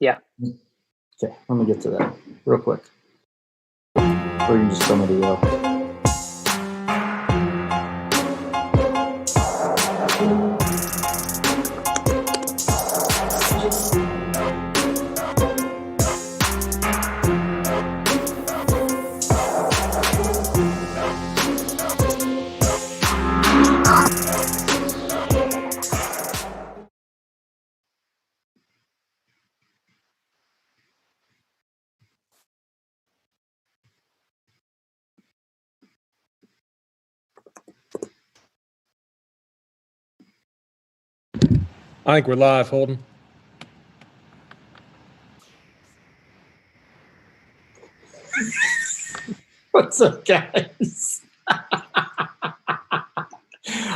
Yeah. Okay, let me get to that real quick. Or you can just tell me to go. I think we're live, Holden. What's up, guys?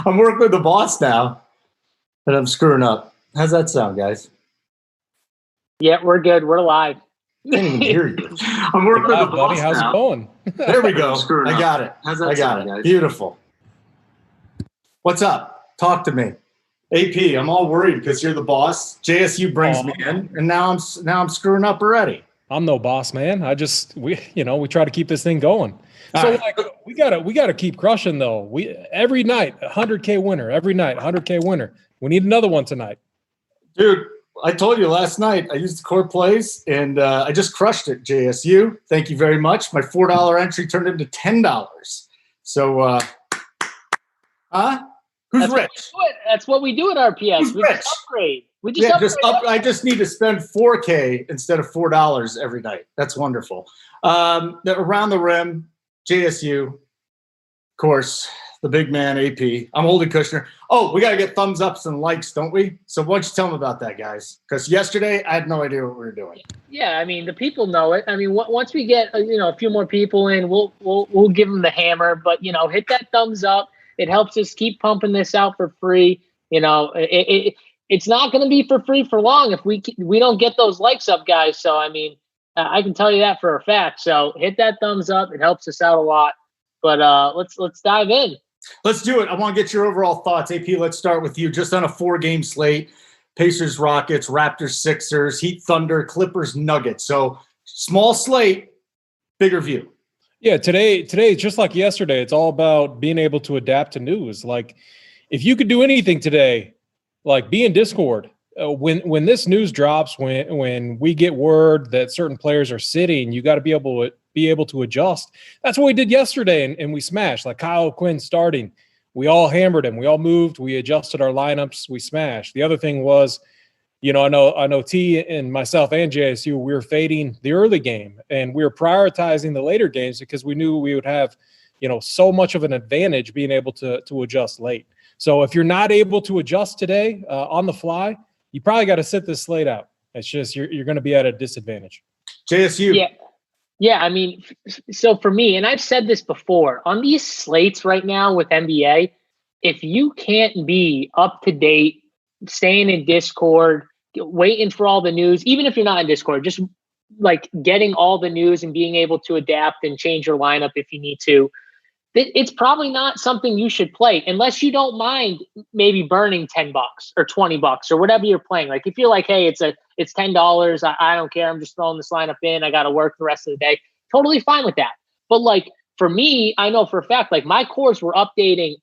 I'm working with the boss now, and I'm screwing up. How's that sound, guys? Yeah, we're good. We're live. Can't even hear you. I'm working with the boss buddy. How's now. it going? There we go. I got it. How's that sound, guys? Beautiful. What's up? Talk to me. AP, I'm all worried because you're the boss. JSU brings me in, and now I'm screwing up already. I'm no boss, man. We try to keep this thing going. So right. we gotta keep crushing though. We every night 100K winner. Every night 100K winner. We need another one tonight, dude. I told you last night I used the core plays and I just crushed it. JSU, thank you very much. My $4 entry turned into $10. So, Who's rich? That's what we do at RPS. We just upgrade. I just need to spend $4K instead of $4 every night. That's wonderful. Around the rim, JSU, of course, the big man AP. I'm Holden Kushner. Oh, we got to get thumbs ups and likes, don't we? So why don't you tell them about that, guys? Because yesterday I had no idea what we were doing. Yeah, I mean the people know it. I mean once we get a few more people in, we'll give them the hammer. But hit that thumbs up. It helps us keep pumping this out for free. It's not going to be for free for long if we don't get those likes up, guys. So, I mean, I can tell you that for a fact. So hit that thumbs up. It helps us out a lot. But let's dive in. Let's do it. I want to get your overall thoughts. AP, let's start with you. Just on a 4-game slate, Pacers, Rockets, Raptors, Sixers, Heat, Thunder, Clippers, Nuggets. So small slate, bigger view. Yeah, today, just like yesterday, it's all about being able to adapt to news. Like, if you could do anything today, like be in Discord. When this news drops, when we get word that certain players are sitting, you got to be able to adjust. That's what we did yesterday, and we smashed. Like Kyle Quinn starting, we all hammered him. We all moved. We adjusted our lineups. We smashed. The other thing was, I know T and myself and JSU, we were fading the early game and we were prioritizing the later games because we knew we would have, so much of an advantage being able to adjust late. So if you're not able to adjust today on the fly, you probably got to sit this slate out. It's just you're going to be at a disadvantage. JSU. Yeah. I mean, so for me, and I've said this before, on these slates right now with NBA, if you can't be up to date, staying in Discord, waiting for all the news, even if you're not in Discord, just like getting all the news and being able to adapt and change your lineup if you need to, it's probably not something you should play unless you don't mind maybe burning $10 or $20 or whatever you're playing. Like if you're like, hey, it's $10. I don't care. I'm just throwing this lineup in. I got to work the rest of the day. Totally fine with that. But like for me, I know for a fact, like my cores were updating.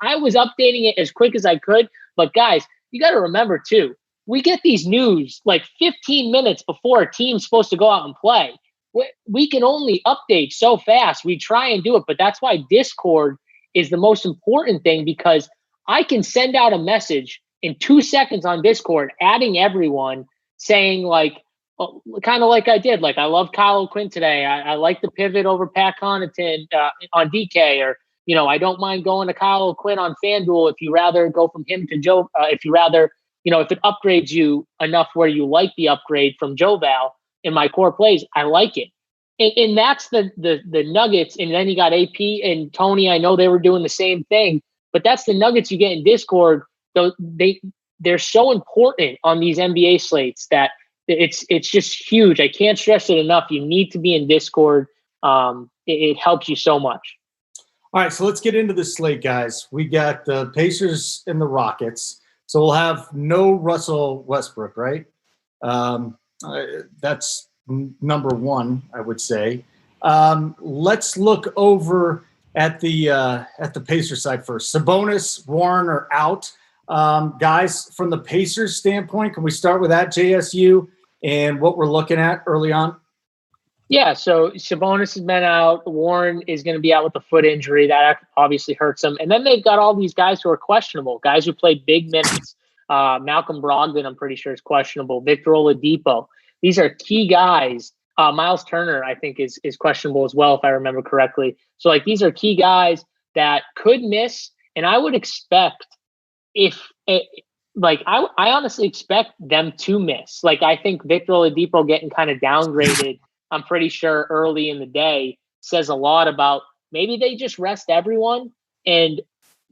I was updating it as quick as I could. But guys, you got to remember too, we get these news like 15 minutes before a team's supposed to go out and play. We can only update so fast. We try and do it, but that's why Discord is the most important thing, because I can send out a message in 2 seconds on Discord, adding everyone, saying like, kind of like I did, like I love Kyle Quinn today. I like the pivot over Pat Connaughton on DK, or I don't mind going to Kyle Quinn on FanDuel if you rather go from him to Joe. If you rather, if it upgrades you enough where you like the upgrade from Joe Val in my core plays, I like it. And that's the Nuggets. And then you got AP and Tony. I know they were doing the same thing, but that's the Nuggets you get in Discord. So they're so important on these NBA slates that it's just huge. I can't stress it enough. You need to be in Discord. It helps you so much. All right, so let's get into the slate, guys. We got the Pacers and the Rockets. So we'll have no Russell Westbrook, right? That's number one, I would say. Let's look over at the Pacers side first. Sabonis, Warren are out. Guys, from the Pacers standpoint, can we start with that, JSU, and what we're looking at early on? Yeah, so Sabonis has been out. Warren is going to be out with a foot injury. That obviously hurts him. And then they've got all these guys who are questionable, guys who play big minutes. Malcolm Brogdon, I'm pretty sure, is questionable. Victor Oladipo. These are key guys. Miles Turner, I think, is questionable as well, if I remember correctly. So, like, these are key guys that could miss. And I would expect I honestly expect them to miss. Like, I think Victor Oladipo getting kind of downgraded, I'm pretty sure early in the day, says a lot about maybe they just rest everyone and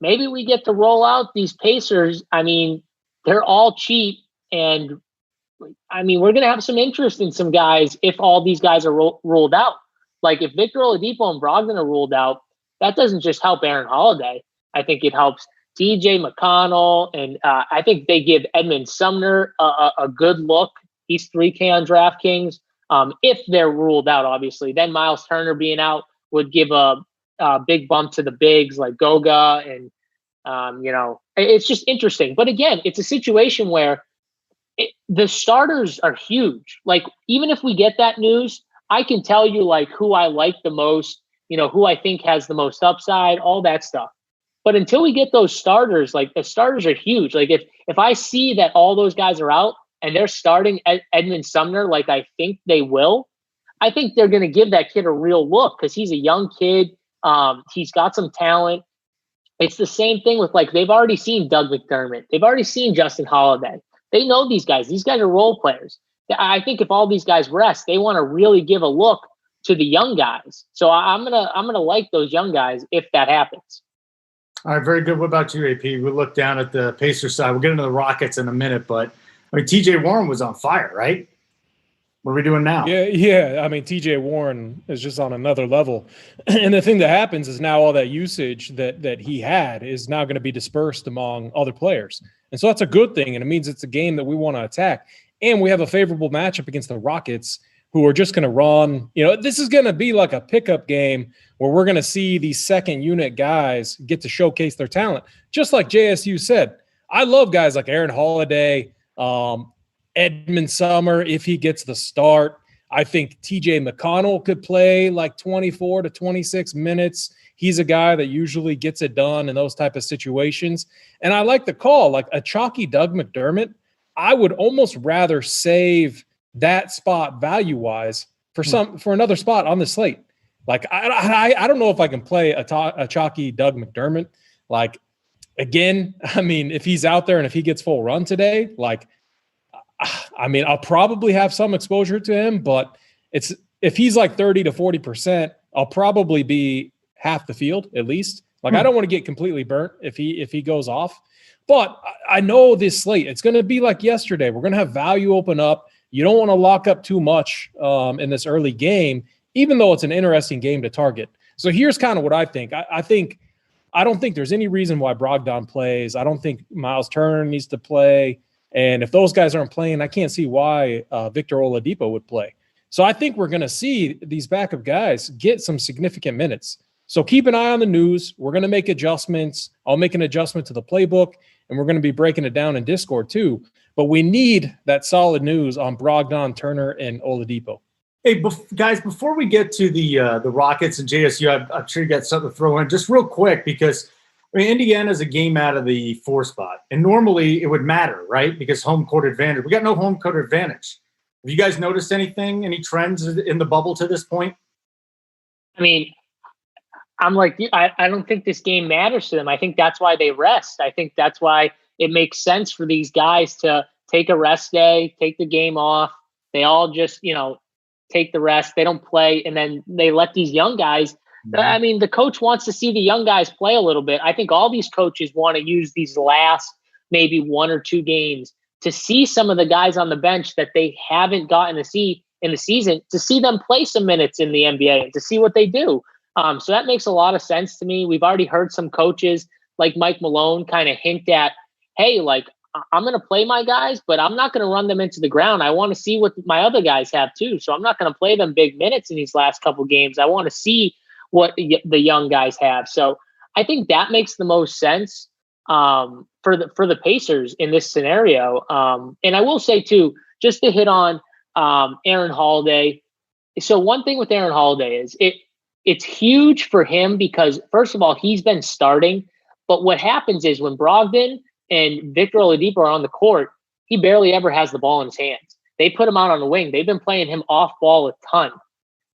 maybe we get to roll out these Pacers. I mean, they're all cheap, and I mean, we're going to have some interest in some guys if all these guys are ruled out. Like, if Victor Oladipo and Brogdon are ruled out, that doesn't just help Aaron Holiday. I think it helps TJ McConnell, and I think they give Edmund Sumner a good look. He's 3K on DraftKings. If they're ruled out, obviously, then Miles Turner being out would give a big bump to the bigs like Goga, and it's just interesting. But again, it's a situation where the starters are huge. Like, even if we get that news, I can tell you like who I like the most, who I think has the most upside, all that stuff. But until we get those starters, like, the starters are huge. Like, if I see that all those guys are out and they're starting Edmund Sumner, like I think they will, I think they're going to give that kid a real look because he's a young kid. He's got some talent. It's the same thing with, like, they've already seen Doug McDermott. They've already seen Justin Holiday. They know these guys. These guys are role players. I think if all these guys rest, they want to really give a look to the young guys. So I'm gonna like those young guys if that happens. All right, very good. What about you, AP? We'll look down at the Pacers side. We'll get into the Rockets in a minute, but I mean, TJ Warren was on fire, right? What are we doing now? Yeah. I mean, TJ Warren is just on another level. And the thing that happens is now all that usage that he had is now going to be dispersed among other players. And so that's a good thing. And it means it's a game that we want to attack. And we have a favorable matchup against the Rockets, who are just going to run. This is going to be like a pickup game where we're going to see these second unit guys get to showcase their talent. Just like JSU said, I love guys like Aaron Holiday, Edmund Sumner, if he gets the start. I think TJ McConnell could play like 24 to 26 minutes. He's a guy that usually gets it done in those type of situations. And I like the call, like a chalky Doug McDermott. I would almost rather save that spot value-wise for another spot on the slate. Like, I don't know if I can play a chalky Doug McDermott. Like, again, I mean, if he's out there and if he gets full run today, like, I mean, I'll probably have some exposure to him, but if he's like 30 to 40%, I'll probably be half the field at least. Like, I don't want to get completely burnt if he goes off. But I know this slate, it's going to be like yesterday. We're going to have value open up. You don't want to lock up too much in this early game, even though it's an interesting game to target. So here's kind of what I think. I don't think there's any reason why Brogdon plays. I don't think Miles Turner needs to play. And if those guys aren't playing, I can't see why Victor Oladipo would play. So I think we're going to see these backup guys get some significant minutes. So keep an eye on the news. We're going to make adjustments. I'll make an adjustment to the playbook, and we're going to be breaking it down in Discord too. But we need that solid news on Brogdon, Turner, and Oladipo. Hey, guys, before we get to the Rockets and JSU, I'm sure you got something to throw in just real quick because, I mean, Indiana's a game out of the 4 spot. And normally it would matter, right? Because home court advantage. We got no home court advantage. Have you guys noticed anything, any trends in the bubble to this point? I mean, I'm like, I don't think this game matters to them. I think that's why they rest. I think that's why it makes sense for these guys to take a rest day, take the game off. They all just, take the rest. They don't play. And then they let these young guys. I mean, the coach wants to see the young guys play a little bit. I think all these coaches want to use these last maybe 1 or 2 games to see some of the guys on the bench that they haven't gotten to see in the season, to see them play some minutes in the NBA and to see what they do. So that makes a lot of sense to me. We've already heard some coaches like Mike Malone kind of hint at, hey, like, I'm going to play my guys, but I'm not going to run them into the ground. I want to see what my other guys have too. So I'm not going to play them big minutes in these last couple games. I want to see what the young guys have. So I think that makes the most sense for the Pacers in this scenario. And I will say too, just to hit on Aaron Holiday. So one thing with Aaron Holiday is it's huge for him because, first of all, he's been starting. But what happens is when Brogdon and Victor Oladipo are on the court, he barely ever has the ball in his hands. They put him out on the wing. They've been playing him off ball a ton.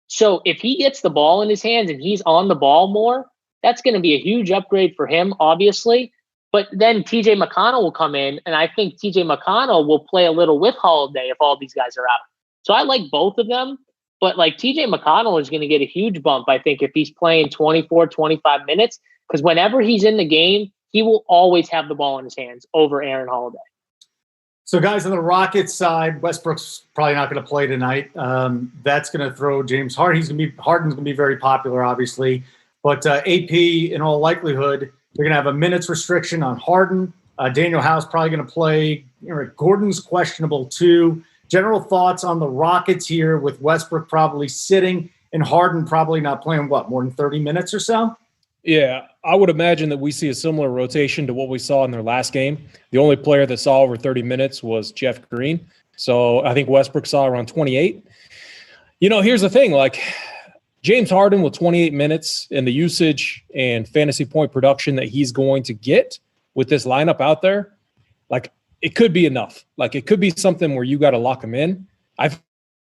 So if he gets the ball in his hands and he's on the ball more, that's going to be a huge upgrade for him, obviously. But then TJ McConnell will come in, and I think TJ McConnell will play a little with Holiday if all these guys are out. So I like both of them. But like TJ McConnell is going to get a huge bump, I think, if he's playing 24, 25 minutes, because whenever he's in the game, he will always have the ball in his hands over Aaron Holiday. So, guys, on the Rockets side, Westbrook's probably not going to play tonight. That's going to throw James Harden. Harden's going to be very popular, obviously. But AP, in all likelihood, they're going to have a minutes restriction on Harden. Daniel House probably going to play. Gordon's questionable too. General thoughts on the Rockets here with Westbrook probably sitting and Harden probably not playing, more than 30 minutes or so? Yeah, I would imagine that we see a similar rotation to what we saw in their last game. The only player that saw over 30 minutes was Jeff Green. So I think Westbrook saw around 28. Here's the thing, James Harden with 28 minutes and the usage and fantasy point production that he's going to get with this lineup out there, it could be enough. It could be something where you got to lock him in. I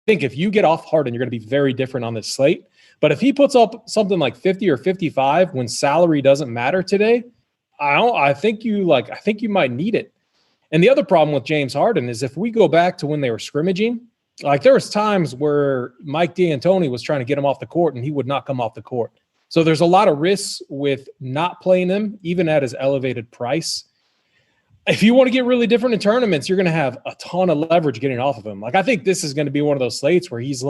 think if you get off Harden, you're going to be very different on this slate. But if he puts up something like 50 or 55 when salary doesn't matter today, I think you might need it. And the other problem with James Harden is if we go back to when they were scrimmaging, there was times where Mike D'Antoni was trying to get him off the court and he would not come off the court. So there's a lot of risks with not playing him, even at his elevated price. If you want to get really different in tournaments, you're going to have a ton of leverage getting off of him. I think this is going to be one of those slates where he's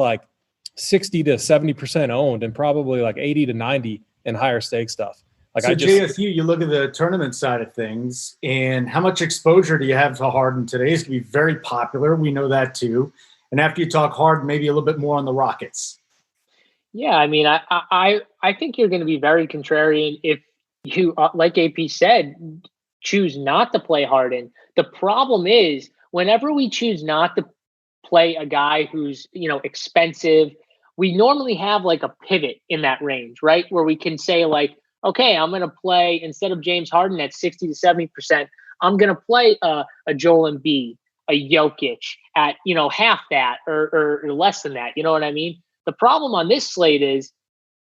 60 to 70% owned and probably 80 to 90 in higher stake stuff. JSU, you look at the tournament side of things, and how much exposure do you have to Harden today? He's going to be very popular. We know that too. And after you talk Harden, maybe a little bit more on the Rockets. Yeah, I think you're going to be very contrarian if you, like AP said, choose not to play Harden. The problem is whenever we choose not to play a guy who's, expensive, we normally have a pivot in that range, right? Where we can say okay, I'm going to play instead of James Harden at 60 to 70%, I'm going to play a Joel Embiid, a Jokic at, half that or less than that. You know what I mean? The problem on this slate is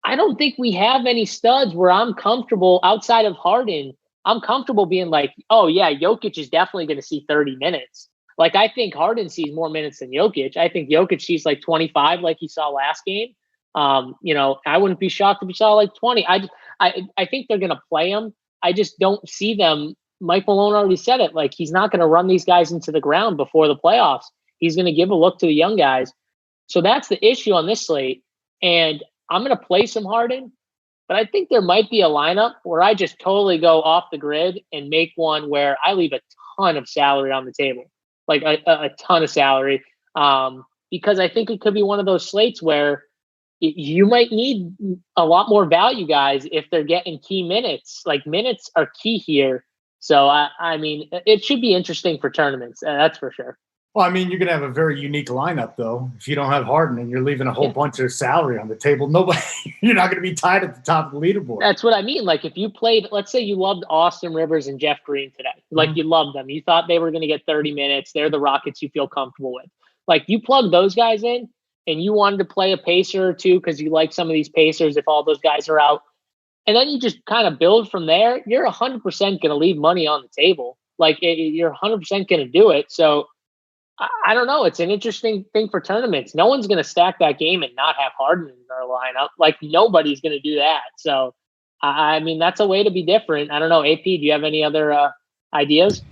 I don't think we have any studs where I'm comfortable outside of Harden. I'm comfortable being oh yeah, Jokic is definitely going to see 30 minutes. I think Harden sees more minutes than Jokic. I think Jokic sees 25 like he saw last game. I wouldn't be shocked if he saw 20. I think they're going to play him. I just don't see them. Mike Malone already said it. He's not going to run these guys into the ground before the playoffs. He's going to give a look to the young guys. So that's the issue on this slate. And I'm going to play some Harden, but I think there might be a lineup where I just totally go off the grid and make one where I leave a ton of salary on the table, a ton of salary, because I think it could be one of those slates where you might need a lot more value guys if they're getting key minutes. Minutes are key here. So, it should be interesting for tournaments. That's for sure. Well, you're going to have a very unique lineup, though. If you don't have Harden and you're leaving a whole bunch of salary on the table, you're not going to be tied at the top of the leaderboard. That's what I mean. If you played, let's say you loved Austin Rivers and Jeff Green today. You loved them. You thought they were going to get 30 minutes. They're the Rockets you feel comfortable with. You plug those guys in and you wanted to play a Pacer or two because you like some of these Pacers if all those guys are out. And then you just kind of build from there. You're 100% going to leave money on the table. You're 100% going to do it. So, I don't know. It's an interesting thing for tournaments. No one's going to stack that game and not have Harden in their lineup. Nobody's going to do that. So, that's a way to be different. I don't know. AP, do you have any other ideas?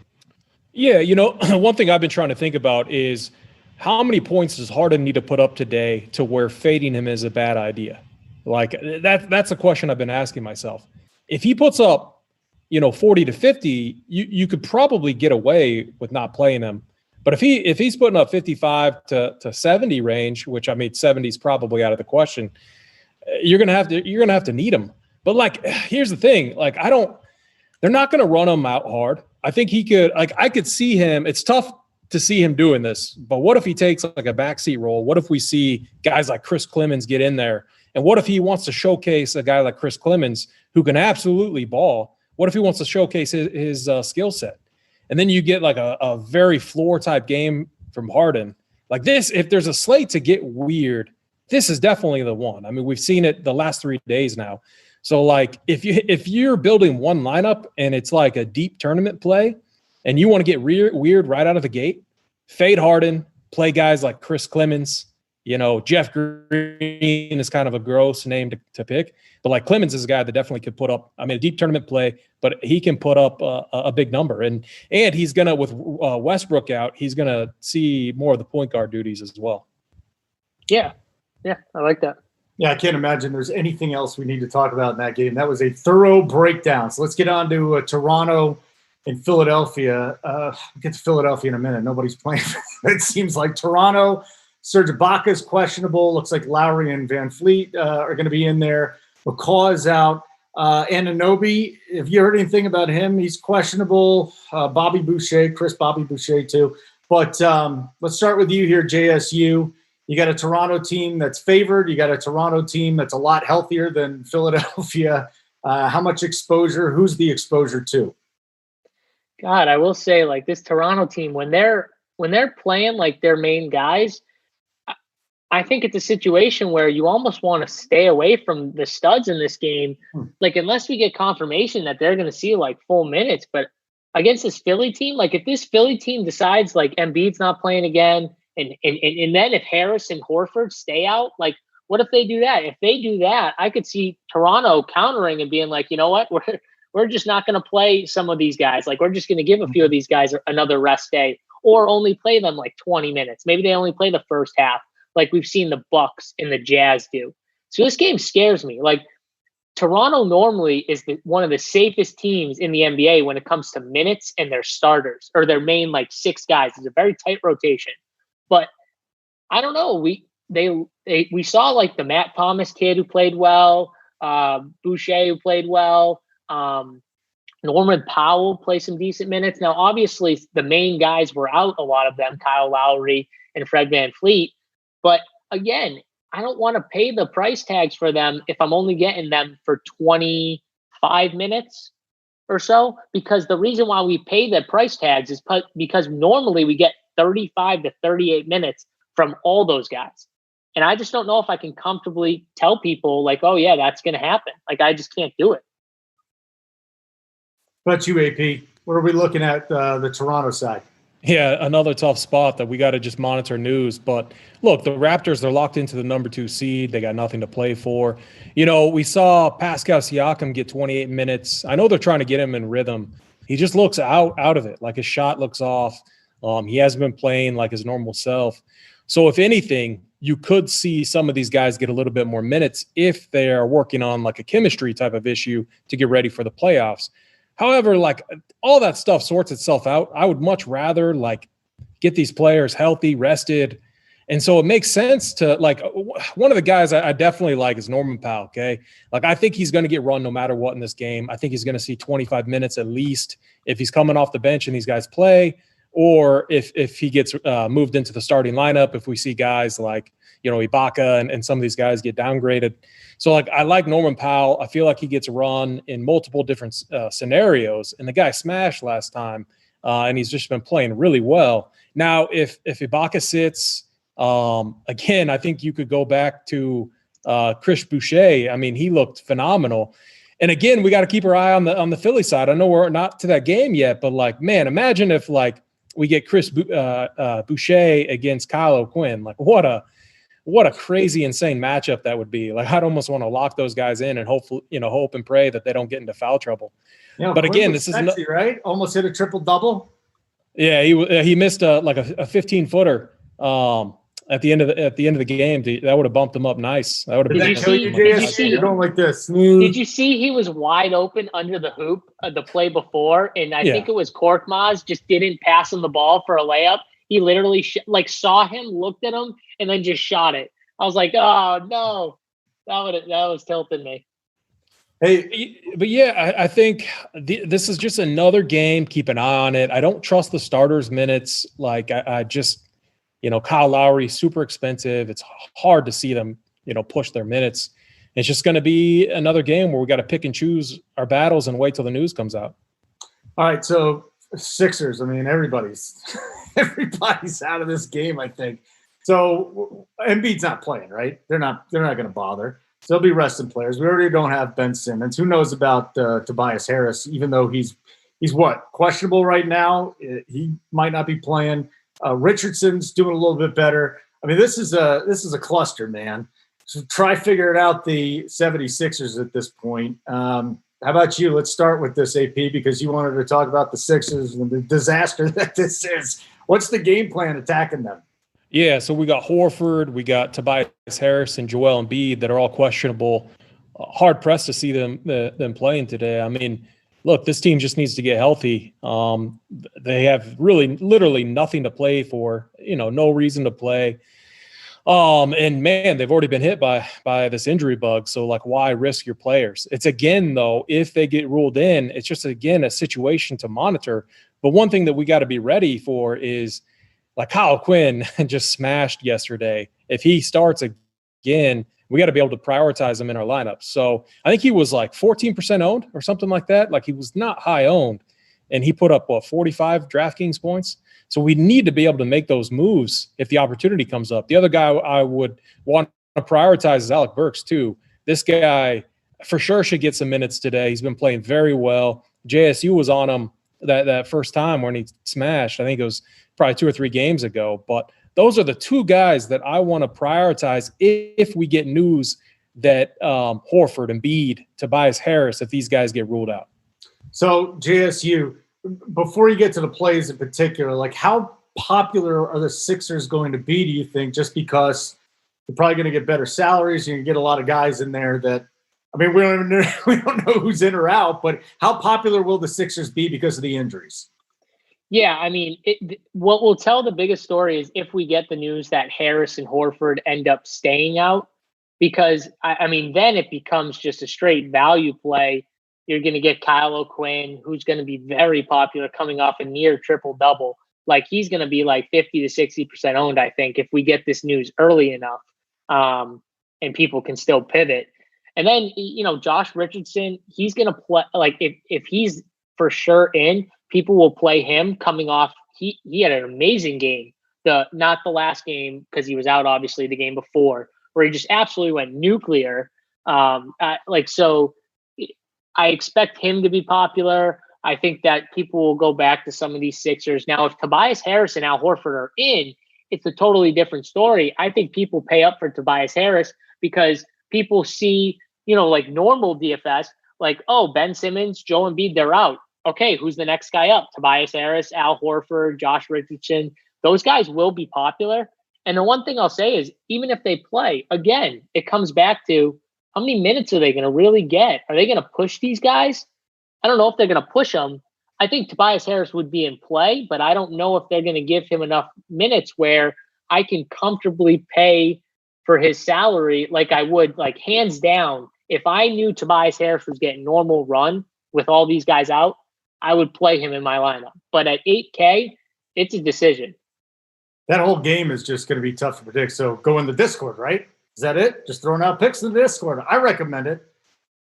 Yeah, one thing I've been trying to think about is how many points does Harden need to put up today to where fading him is a bad idea? That's a question I've been asking myself. If he puts up 40 to 50, you could probably get away with not playing him. But if he's putting up 55 to 70 range, which I mean 70 is probably out of the question, you're gonna have to need him. But like, here's the thing: like, they're not gonna run him out hard. I think he could. Like, I could see him. It's tough to see him doing this, but what if he takes like a backseat role? What if we see guys like Chris Clemens get in there? And what if he wants to showcase a guy like Chris Clemens who can absolutely ball? What if he wants to showcase his skill set? And then you get like a very floor type game from Harden. Like this, if there's a slate to get weird, this is definitely the one. I mean, we've seen it the last 3 days now. So like if you're building one lineup and it's like a deep tournament play and you want to get weird right out of the gate, fade Harden, play guys like Chris Clemens. Jeff Green is kind of a gross name to pick, but like Clemens is a guy that definitely could put up, a deep tournament play, but he can put up a big number. And he's going to, with Westbrook out, he's going to see more of the point guard duties as well. Yeah. Yeah. I like that. Yeah. I can't imagine there's anything else we need to talk about in that game. That was a thorough breakdown. So let's get on to Toronto and Philadelphia. We'll get to Philadelphia in a minute. Nobody's playing. It seems like Toronto. Serge Ibaka is questionable. Looks like Lowry and Van Fleet are going to be in there. McCaw is out. Anunoby, have you heard anything about him? He's questionable. Bobby Boucher too. But let's start with you here, JSU. You got a Toronto team that's favored. You got a Toronto team that's a lot healthier than Philadelphia. How much exposure? Who's the exposure to? God, I will say, like, this Toronto team, when they're playing like their main guys, I think it's a situation where you almost want to stay away from the studs in this game. Like, unless we get confirmation that they're going to see like full minutes, but against this Philly team, like if this Philly team decides like Embiid's not playing again, and then if Harris and Horford stay out, like what if they do that? If they do that, I could see Toronto countering and being like, you know what, we're just not going to play some of these guys. Like we're just going to give a few of these guys another rest day, or only play them like 20 minutes. Maybe they only play the first half, like we've seen the Bucks and the Jazz do. So this game scares me. Like Toronto normally is one of the safest teams in the NBA when it comes to minutes and their starters or their main like 6 guys. It's a very tight rotation. But I don't know. We saw like the Matt Thomas kid who played well, Boucher who played well, Norman Powell played some decent minutes. Now, obviously, the main guys were out, a lot of them, Kyle Lowry and Fred VanVleet. But again, I don't want to pay the price tags for them if I'm only getting them for 25 minutes or so, because the reason why we pay the price tags is because normally we get 35 to 38 minutes from all those guys. And I just don't know if I can comfortably tell people like, oh yeah, that's going to happen. Like, I just can't do it. What about you, AP? What are we looking at the Toronto side? Yeah, another tough spot that we got to just monitor news. But look, the Raptors, they're locked into the number 2 seed. They got nothing to play for. We saw Pascal Siakam get 28 minutes. I know they're trying to get him in rhythm. He just looks out of it. Like his shot looks off. He hasn't been playing like his normal self. So if anything, you could see some of these guys get a little bit more minutes if they are working on like a chemistry type of issue to get ready for the playoffs. However, like all that stuff sorts itself out. I would much rather like get these players healthy, rested. And so it makes sense to like one of the guys I definitely like is Norman Powell. Okay. Like I think he's going to get run no matter what in this game. I think he's going to see 25 minutes at least if he's coming off the bench and these guys play, or if he gets moved into the starting lineup, if we see guys like, Ibaka and some of these guys get downgraded. So like, I like Norman Powell. I feel like he gets run in multiple different scenarios, and the guy smashed last time, and he's just been playing really well. Now, if Ibaka sits, again, I think you could go back to Chris Boucher. I mean, he looked phenomenal. And again, we got to keep our eye on the Philly side. I know we're not to that game yet, but like, man, imagine if like we get Chris Boucher against Kyle O'Quinn. Like, what a crazy, insane matchup that would be. Like, I'd almost want to lock those guys in and hope and pray that they don't get into foul trouble. Yeah, but again, this is right. Almost hit a triple double. Yeah, he missed like a 15-footer at the end of the game, that would have bumped him up nice. That would have Did you see You're going like this. Did you see he was wide open under the hoop the play before? And I think it was Korkmaz just didn't pass him the ball for a layup. He literally saw him, looked at him, and then just shot it. I was like, oh, no. That was tilting me. Hey, but yeah, I think this is just another game. Keep an eye on it. I don't trust the starters' minutes. Like I just, Kyle Lowry, super expensive. It's hard to see them, push their minutes. It's just going to be another game where we got to pick and choose our battles and wait till the news comes out. All right, so Sixers. I mean, everybody's out of this game, I think. So Embiid's not playing, right? They're not going to bother. So they'll be resting players. We already don't have Ben Simmons. Who knows about Tobias Harris? Even though he's questionable right now, he might not be playing. Richardson's doing a little bit better. I mean, this is a cluster, man. So try figuring out the 76ers at this point. How about you? Let's start with this, AP, because you wanted to talk about the Sixers and the disaster that this is. What's the game plan attacking them? Yeah, so we got Horford, we got Tobias Harris and Joel Embiid that are all questionable. Hard pressed to see them playing today. I mean, look, this team just needs to get healthy. They have literally nothing to play for. No reason to play. And man, they've already been hit by this injury bug. So why risk your players? It's again though, if they get ruled in, it's just again a situation to monitor. But one thing that we got to be ready for is, Kyle Quinn just smashed yesterday. If he starts again, we got to be able to prioritize him in our lineup. So I think he was 14% owned or something like that. He was not high owned, and he put up 45 Draftkings points. So we need to be able to make those moves if the opportunity comes up. The other guy I would want to prioritize is Alec Burks too. This guy for sure should get some minutes today. He's been playing very well. JSU was on him that first time when he smashed. I think it was probably 2 or 3 games ago. But those are the two guys that I want to prioritize if we get news that Horford, Embiid, Tobias Harris, if these guys get ruled out. So JSU, before you get to the plays in particular, how popular are the Sixers going to be, do you think, just because they're probably going to get better salaries? You're going to get a lot of guys in there that, I mean, we don't know who's in or out, but how popular will the Sixers be because of the injuries? Yeah, I mean, what will tell the biggest story is if we get the news that Harris and Horford end up staying out, because, I mean, then it becomes just a straight value play. You're going to get Kyle O'Quinn, who's going to be very popular coming off a near triple-double. He's going to be 50 to 60% owned, I think, if we get this news early enough and people can still pivot. And then, Josh Richardson, he's going to play, if he's for sure in, people will play him coming off. He had an amazing game. Not the last game because he was out, obviously, the game before, where he just absolutely went nuclear. So I expect him to be popular. I think that people will go back to some of these Sixers. Now, if Tobias Harris and Al Horford are in, it's a totally different story. I think people pay up for Tobias Harris because people see, normal DFS, Ben Simmons, Joel Embiid, they're out. Okay, who's the next guy up? Tobias Harris, Al Horford, Josh Richardson. Those guys will be popular. And the one thing I'll say is, even if they play, again, it comes back to how many minutes are they going to really get? Are they going to push these guys? I don't know if they're going to push them. I think Tobias Harris would be in play, but I don't know if they're going to give him enough minutes where I can comfortably pay for his salary like I would, hands down. If I knew Tobias Harris was getting normal run with all these guys out, I would play him in my lineup. But at 8K, it's a decision. That whole game is just going to be tough to predict. So go in the Discord, right? Is that it? Just throwing out picks in the Discord. I recommend it.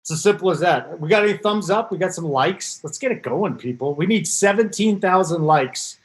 It's as simple as that. We got any thumbs up? We got some likes? Let's get it going, people. We need 17,000 likes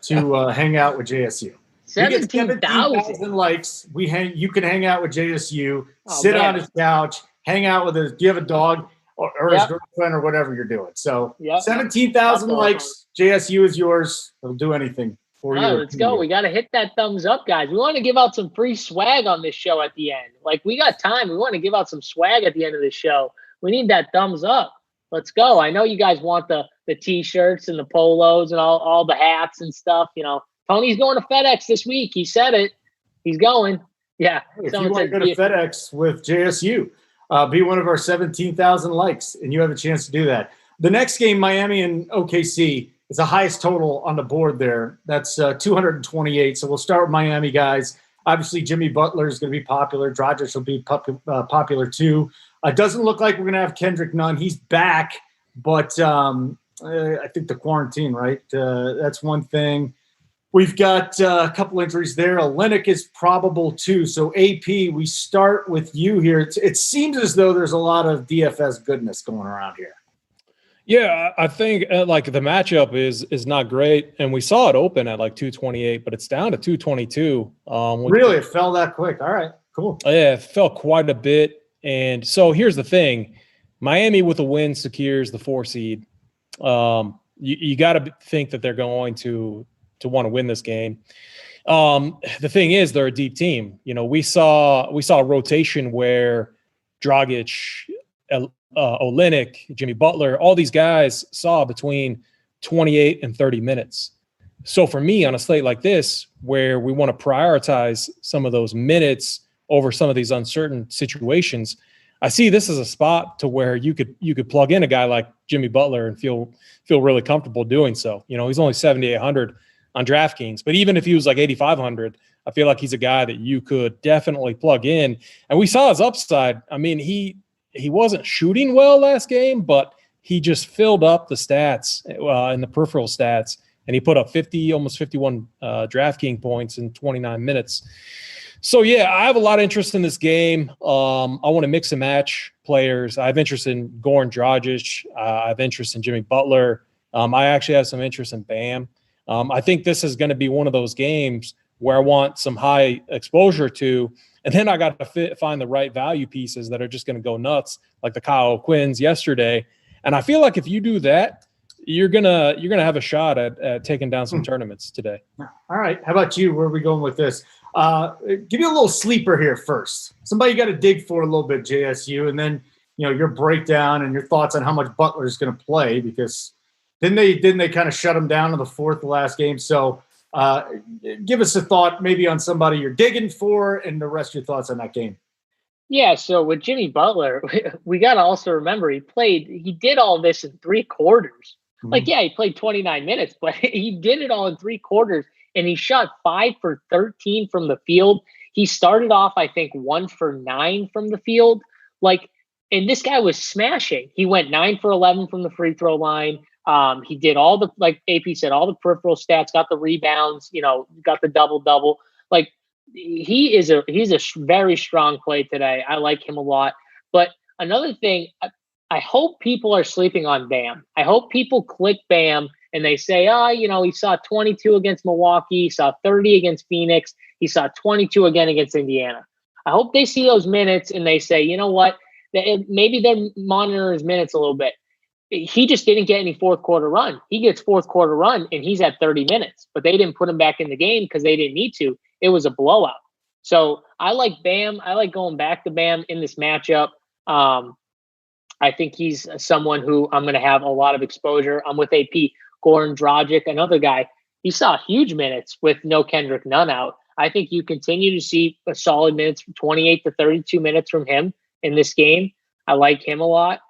to hang out with JSU. 17,000 likes. You can hang out with JSU, sit on his couch, hang out with his. Do you have a dog? Or his girlfriend or whatever you're doing. So 17,000 likes. JSU is yours. It'll do anything for you. Let's go. We got to hit that thumbs up, guys. We want to give out some free swag on this show at the end. We got time. We want to give out some swag at the end of the show. We need that thumbs up. Let's go. I know you guys want the T-shirts and the polos and all the hats and stuff. Tony's going to FedEx this week. He said it. He's going. Yeah. If you want to go to FedEx with JSU, be one of our 17,000 likes, and you have a chance to do that. The next game, Miami and OKC, is the highest total on the board there. That's 228. So we'll start with Miami, guys. Obviously, Jimmy Butler is going to be popular. Dragic will be popular too. Doesn't look like we're going to have Kendrick Nunn. He's back, but I think the quarantine, right? That's one thing. We've got a couple injuries there. Olynyk is probable too. So AP, we start with you here. It seems as though there's a lot of DFS goodness going around here. Yeah, I think like the matchup is not great, and we saw it open at like 228, but it's down to 222. Really, it fell that quick. All right, cool. Yeah, it fell quite a bit. And so here's the thing: Miami with a win secures the 4 seed. You got to think that they're going to want to win this game. The thing is, they're a deep team. You know, we saw a rotation where Dragic, Olynyk, Jimmy Butler, all these guys saw between 28 and 30 minutes. So for me on a slate like this, where we want to prioritize some of those minutes over some of these uncertain situations, I see this as a spot to where you could plug in a guy like Jimmy Butler and feel really comfortable doing so. You know, he's only 7,800 on DraftKings, but even if he was like 8,500, I feel like he's a guy that you could definitely plug in. And we saw his upside. I mean, he wasn't shooting well last game, but he just filled up the stats in the peripheral stats, and he put up 50, almost 51 DraftKings points in 29 minutes. So, yeah, I have a lot of interest in this game. I want to mix and match players. I have interest in Goran Dragic. I have interest in Jimmy Butler. I actually have some interest in Bam. I think this is going to be one of those games where I want some high exposure to, and then I got to find the right value pieces that are just going to go nuts, like the Kyle Quinns yesterday. And I feel like if you do that, you're gonna have a shot at taking down some tournaments today. All right, how about you? Where are we going with this? Give you a little sleeper here first. Somebody you got to dig for a little bit, JSU, and then your breakdown and your thoughts on how much Butler is going to play, because didn't they kind of shut him down in the fourth the last game? So give us a thought maybe on somebody you're digging for, and the rest of your thoughts on that game. Yeah, so with Jimmy Butler, we got to also remember he did all this in 3 quarters. Mm-hmm. Like, yeah, he played 29 minutes, but he did it all in 3 quarters, and he shot 5 for 13 from the field. He started off, I think, 1 for 9 from the field. Like, and this guy was smashing. He went 9 for 11 from the free throw line. He did all the, like AP said, all the peripheral stats, got the rebounds, got the double-double. Like, he's a very strong play today. I like him a lot. But another thing, I hope people are sleeping on Bam. I hope people click Bam and they say, he saw 22 against Milwaukee, he saw 30 against Phoenix, he saw 22 again against Indiana. I hope they see those minutes and they say, you know what, maybe they're monitoring his minutes a little bit. He just didn't get any fourth quarter run. He gets fourth quarter run and he's at 30 minutes, but they didn't put him back in the game because they didn't need to. It was a blowout. So I like Bam. I like going back to Bam in this matchup. I think he's someone who I'm going to have a lot of exposure. I'm with AP. Goran Dragic, another guy. He saw huge minutes with no Kendrick Nunn out. I think you continue to see a solid minutes from 28 to 32 minutes from him in this game. I like him a lot.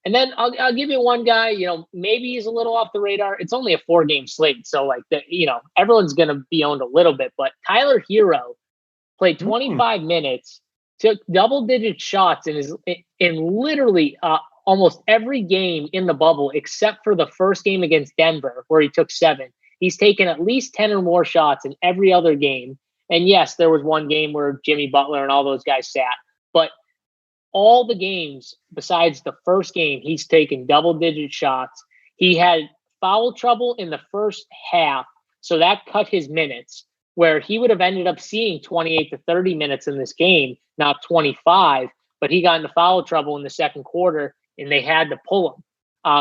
And then I'll give you one guy, maybe he's a little off the radar. It's only a 4-game slate. So everyone's going to be owned a little bit, but Tyler Hero played 25 minutes, took double-digit shots in literally almost every game in the bubble, except for the first game against Denver, where he took 7. He's taken at least 10 or more shots in every other game. And yes, there was one game where Jimmy Butler and all those guys sat, but all the games besides the first game, he's taken double-digit shots. He had foul trouble in the first half, so that cut his minutes, where he would have ended up seeing 28 to 30 minutes in this game, not 25, but he got into foul trouble in the second quarter, and they had to pull him.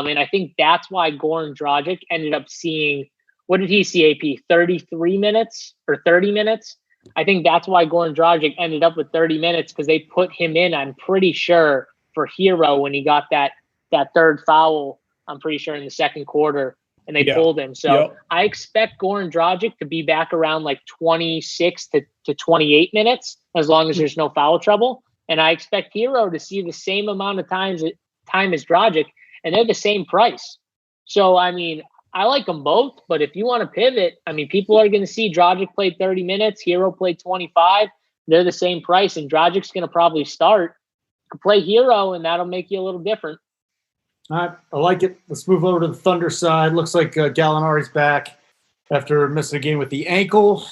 And I think that's why Goran Dragic ended up seeing, what did he see, AP, 33 minutes or 30 minutes? I think that's why Goran Dragic ended up with 30 minutes, because they put him in, I'm pretty sure, for Hero when he got that third foul, I'm pretty sure, in the second quarter. and they pulled him. So I expect Goran Dragic to be back around like 26 to 28 minutes, as long as there's no foul trouble. And I expect Hero to see the same amount of time as Dragic, and they're the same price. So, I mean, I like them both, but if you want to pivot, I mean, people are going to see Dragic play 30 minutes, Hero played 25. They're the same price, and Dragic's going to probably start. You can play Hero, and that'll make you a little different. All right, I like it. Let's move over to the Thunder side. Looks like Gallinari's back after missing a game with the ankle.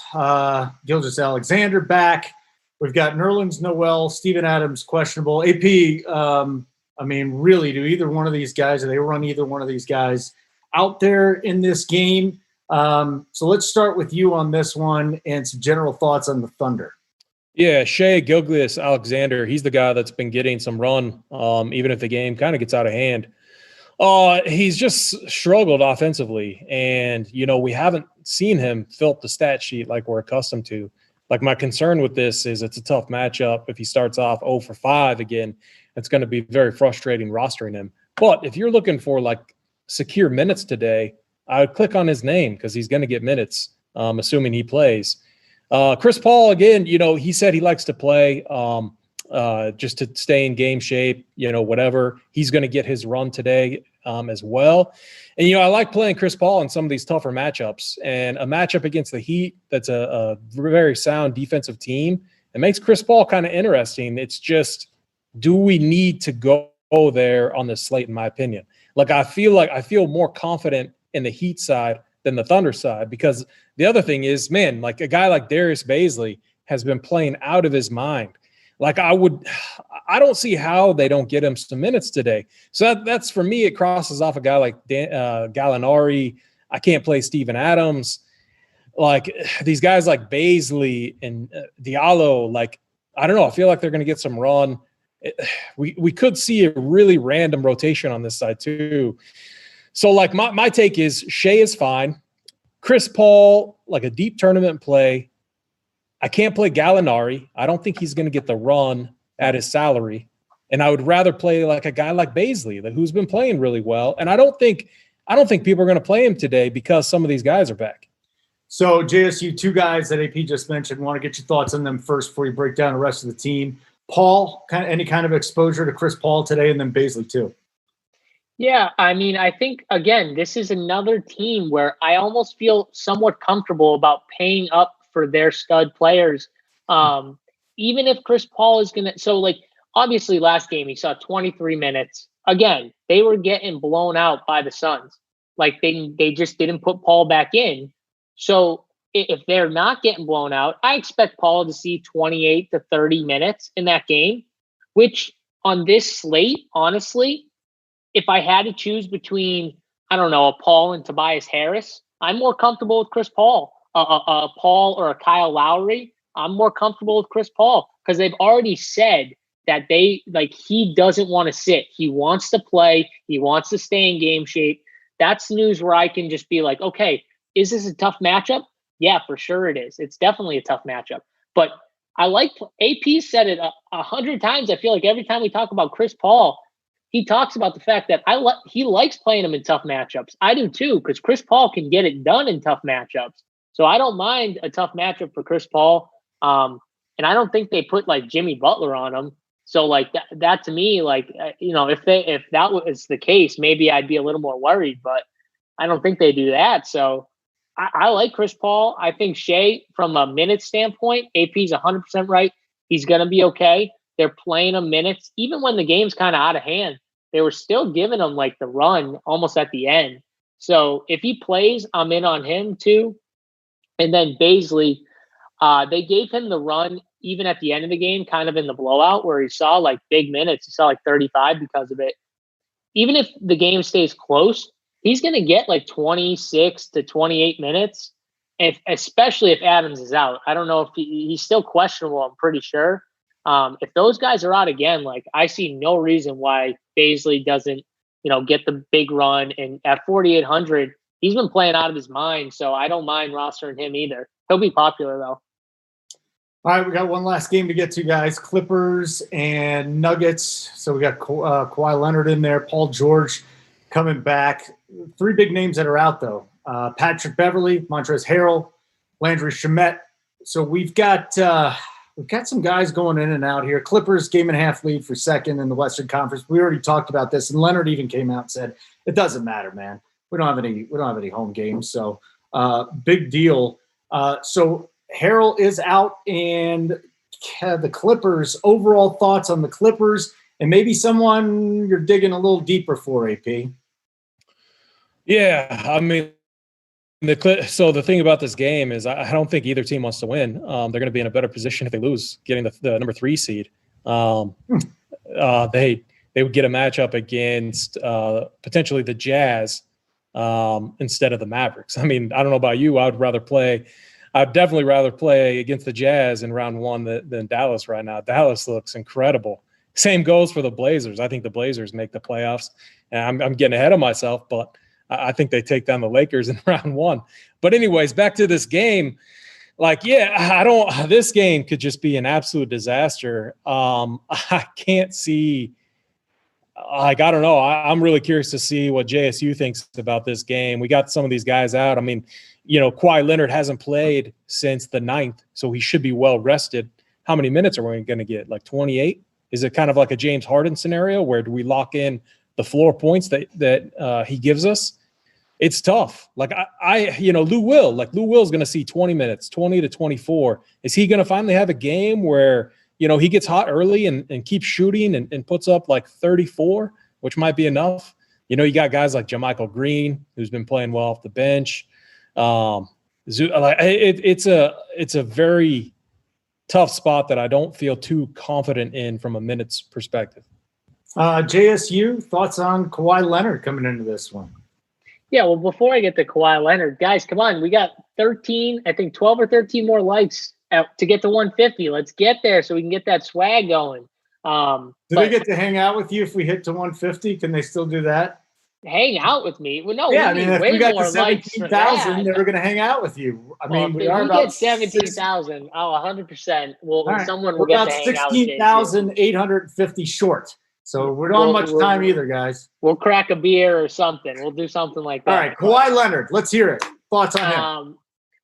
Gilgeous-Alexander back. We've got Nerlens Noel, Steven Adams questionable. AP, I mean, really, do either one of these guys, or they run either one of these guys out there in this game? So let's start with you on this one and some general thoughts on the Thunder. Yeah, Shai Gilgeous-Alexander, he's the guy that's been getting some run, even if the game kind of gets out of hand. He's just struggled offensively, and, you know, we haven't seen him fill up the stat sheet like we're accustomed to. Like, my concern with this is it's a tough matchup. If he starts off 0 for 5 again, it's going to be very frustrating rostering him. But if you're looking for, like, secure minutes today, I would click on his name because he's going to get minutes, assuming he plays. Chris Paul, again, you know, he said he likes to play just to stay in game shape, you know, whatever. He's going to get his run today as well. And, you know, I like playing Chris Paul in some of these tougher matchups. And a matchup against the Heat that's a very sound defensive team, it makes Chris Paul kind of interesting. It's just, do we need to go there on this slate, in my opinion? Like I feel more confident in the Heat side than the Thunder side, because the other thing is, man, like a guy like Darius Bazley has been playing out of his mind. Like I don't see how they don't get him some minutes today. So that's for me, it crosses off a guy like Gallinari. I can't play Steven Adams. Like these guys like Bazley and Diallo, like, I don't know. I feel like they're going to get some run. We could see a really random rotation on this side too. So like my take is Shai is fine. Chris Paul, like a deep tournament play. I can't play Gallinari. I don't think he's going to get the run at his salary. And I would rather play like a guy like Bazley, who's been playing really well. And I don't think people are going to play him today because some of these guys are back. So JSU, two guys that AP just mentioned, want to get your thoughts on them first before you break down the rest of the team. Paul, any kind of exposure to Chris Paul today, and then Bazley too. Yeah, I mean, I think, again, this is another team where I almost feel somewhat comfortable about paying up for their stud players. Even if Chris Paul is going to – so, like, obviously last game he saw 23 minutes. Again, they were getting blown out by the Suns. Like, they just didn't put Paul back in. So if they're not getting blown out, I expect Paul to see 28 to 30 minutes in that game, which on this slate, honestly – if I had to choose between, I don't know, a Paul and Tobias Harris, I'm more comfortable with Chris Paul. A Paul or a Kyle Lowry, I'm more comfortable with Chris Paul because they've already said that he doesn't want to sit. He wants to play. He wants to stay in game shape. That's news where I can just be like, okay, is this a tough matchup? Yeah, for sure it is. It's definitely a tough matchup. But I like AP said it 100 times. I feel like every time we talk about Chris Paul, he talks about the fact that he likes playing him in tough matchups. I do too, because Chris Paul can get it done in tough matchups. So I don't mind a tough matchup for Chris Paul. And I don't think they put like Jimmy Butler on him. So like that to me, like, you know, if that was the case, maybe I'd be a little more worried, but I don't think they do that. So I like Chris Paul. I think Shai, from a minute standpoint, AP's 100% right. He's going to be okay. They're playing him minutes. Even when the game's kind of out of hand, they were still giving him like the run almost at the end. So if he plays, I'm in on him too. And then Bazley, they gave him the run even at the end of the game, kind of in the blowout where he saw like big minutes. He saw like 35 because of it. Even if the game stays close, he's going to get like 26 to 28 minutes, especially if Adams is out. I don't know if he's still questionable, I'm pretty sure. If those guys are out again, like I see no reason why Bazley doesn't, you know, get the big run. And at 4,800, he's been playing out of his mind. So I don't mind rostering him either. He'll be popular though. All right, we got one last game to get to, guys. Clippers and Nuggets. So we got Kawhi Leonard in there, Paul George coming back. three big names that are out, though. Patrick Beverley, Montrezl Harrell, Landry Shamet. So we've got some guys going in and out here. Clippers game and a half lead for second in the Western Conference. We already talked about this, and Leonard even came out and said, it doesn't matter, man. We don't have any home games. So big deal. So Harrell is out, and the Clippers, overall thoughts on the Clippers, and maybe someone you're digging a little deeper for, AP. Yeah, I mean, so the thing about this game is I don't think either team wants to win. They're going to be in a better position if they lose, getting the number 3 seed. They would get a matchup against potentially the Jazz instead of the Mavericks. I mean, I don't know about you. I'd definitely rather play against the Jazz in round 1 than Dallas right now. Dallas looks incredible. Same goes for the Blazers. I think the Blazers make the playoffs. And I'm getting ahead of myself, but I think they take down the Lakers in round 1. But anyways, back to this game. This game could just be an absolute disaster. I can't see, I don't know. I'm really curious to see what JSU thinks about this game. We got some of these guys out. I mean, Kawhi Leonard hasn't played since the 9th, so he should be well rested. How many minutes are we going to get? Like 28? Is it kind of like a James Harden scenario where do we lock in the floor points that he gives us? It's tough. Like Lou Will's going to see 20 minutes, 20 to 24. Is he going to finally have a game where, he gets hot early and keeps shooting and puts up like 34, which might be enough? You got guys like JaMychal Green, who's been playing well off the bench. It's a very tough spot that I don't feel too confident in from a minutes perspective. JSU, thoughts on Kawhi Leonard coming into this one? Yeah, well, before I get to Kawhi Leonard, guys, come on. We got 12 or 13 more likes to get to 150. Let's get there so we can get that swag going. Do they get to hang out with you if we hit to 150? Can they still do that? Hang out with me? Well, no. Yeah, if we got to 17,000, they were going to hang out with you. We get 17,000. 100%. Someone will get to hang out with you. 16,850 short. So we don't have much time either, guys. We'll crack a beer or something. We'll do something like that. All right, Kawhi Leonard. Let's hear it. Thoughts on him?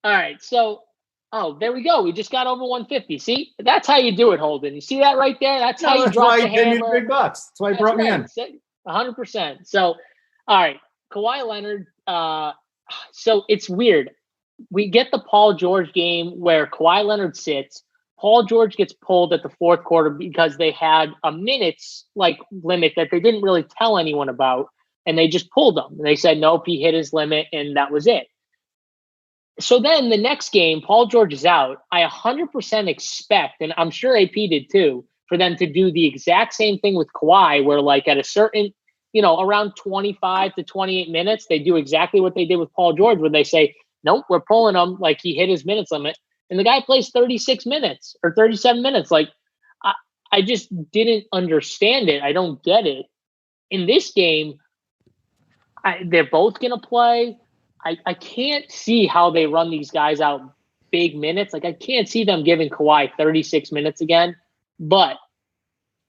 All right, so there we go. We just got over 150. See, that's how you do it, Holden. You see that right there? That's how you drop the hammer. That's why he paid me big bucks. That's why he brought me in. 100%. So, all right, Kawhi Leonard. So it's weird. We get the Paul George game where Kawhi Leonard sits. Paul George gets pulled at the fourth quarter because they had a minutes limit that they didn't really tell anyone about, and they just pulled him. They said, nope, he hit his limit, and that was it. So then the next game, Paul George is out. I 100% expect, and I'm sure AP did too, for them to do the exact same thing with Kawhi, where at a certain, around 25 to 28 minutes, they do exactly what they did with Paul George, where they say, nope, we're pulling him like he hit his minutes limit. And the guy plays 36 minutes or 37 minutes. I just didn't understand it. I don't get it. In this game, they're both going to play. I can't see how they run these guys out big minutes. I can't see them giving Kawhi 36 minutes again. But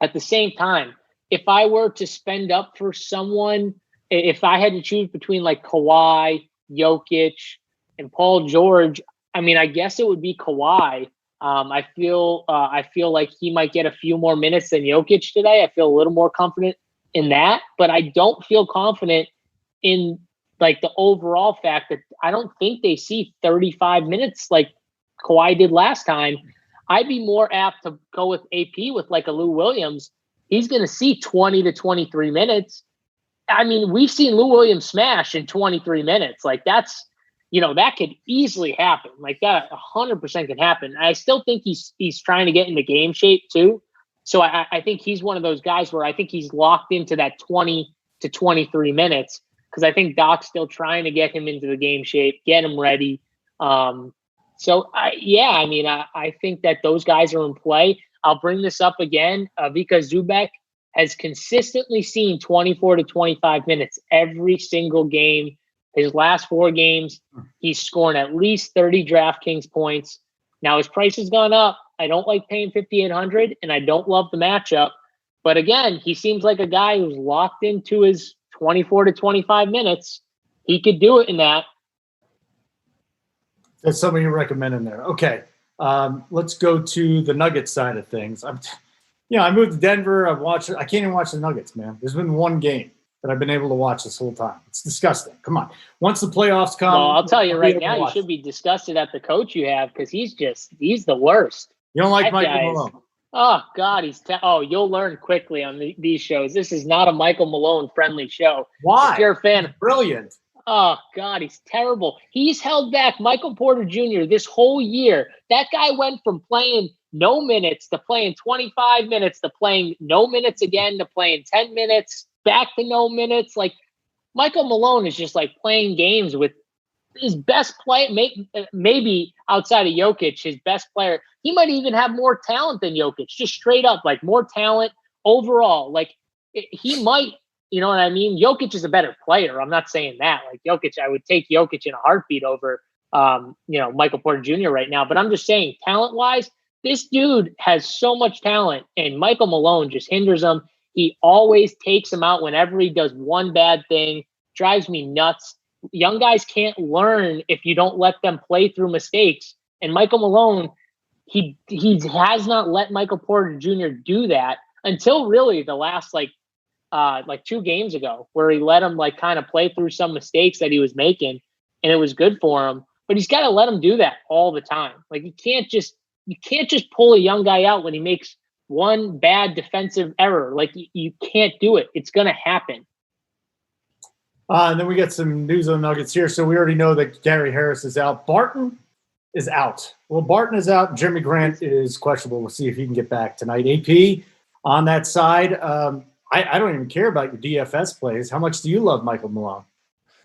at the same time, if I were to spend up for someone, if I had to choose between Kawhi, Jokic, and Paul George, I guess it would be Kawhi. I feel like he might get a few more minutes than Jokic today. I feel a little more confident in that, but I don't feel confident in the overall fact that I don't think they see 35 minutes like Kawhi did last time. I'd be more apt to go with AP with a Lou Williams. He's going to see 20 to 23 minutes. We've seen Lou Williams smash in 23 minutes. That's, that could easily happen. That 100% can happen. I still think he's trying to get into game shape too. So I think he's one of those guys where I think he's locked into that 20 to 23 minutes because I think Doc's still trying to get him into the game shape, get him ready. I think that those guys are in play. I'll bring this up again because Zubac has consistently seen 24 to 25 minutes every single game. His last 4 games, he's scoring at least 30 Draftkings points. Now his price has gone up. I don't like paying $5,800, and I don't love the matchup. But again, he seems like a guy who's locked into his 24 to 25 minutes. he could do it in that. That's something you recommend in there. Okay. Let's go to the Nuggets side of things. I moved to Denver. I can't even watch the Nuggets, man. There's been one game that I've been able to watch this whole time. It's disgusting. Come on. Once the playoffs come. Well, I'll tell you right now, you should be disgusted at the coach you have because he's the worst. You don't like Michael Malone? Oh, God. You'll learn quickly on these shows. This is not a Michael Malone friendly show. Why? If you're a fan. Brilliant. Oh, God, he's terrible. He's held back Michael Porter Jr. this whole year. That guy went from playing no minutes to playing 25 minutes to playing no minutes again to playing 10 minutes, back to no minutes. Like, Michael Malone is just like playing games with his best player, maybe outside of Jokic, his best player. He might even have more talent than Jokic, just straight up, like more talent overall. Like, he might. You know what I mean? Jokic is a better player. I'm not saying that. Like Jokic, I would take Jokic in a heartbeat over, Michael Porter Jr. right now. But I'm just saying, talent-wise, this dude has so much talent, and Michael Malone just hinders him. He always takes him out whenever he does one bad thing. Drives me nuts. Young guys can't learn if you don't let them play through mistakes. And Michael Malone, he has not let Michael Porter Jr. do that until really the last like 2 games ago, where he let him like kind of play through some mistakes that he was making, and it was good for him. But he's got to let him do that all the time. Like you can't just pull a young guy out when he makes one bad defensive error. Like you can't do it. It's going to happen. And then we get some news on the Nuggets here. So we already know that Gary Harris is out. Barton is out. Well, Barton is out. Jeremy Grant is questionable. We'll see if he can get back tonight. AP on that side. I don't even care about your DFS plays. How much do you love Michael Malone?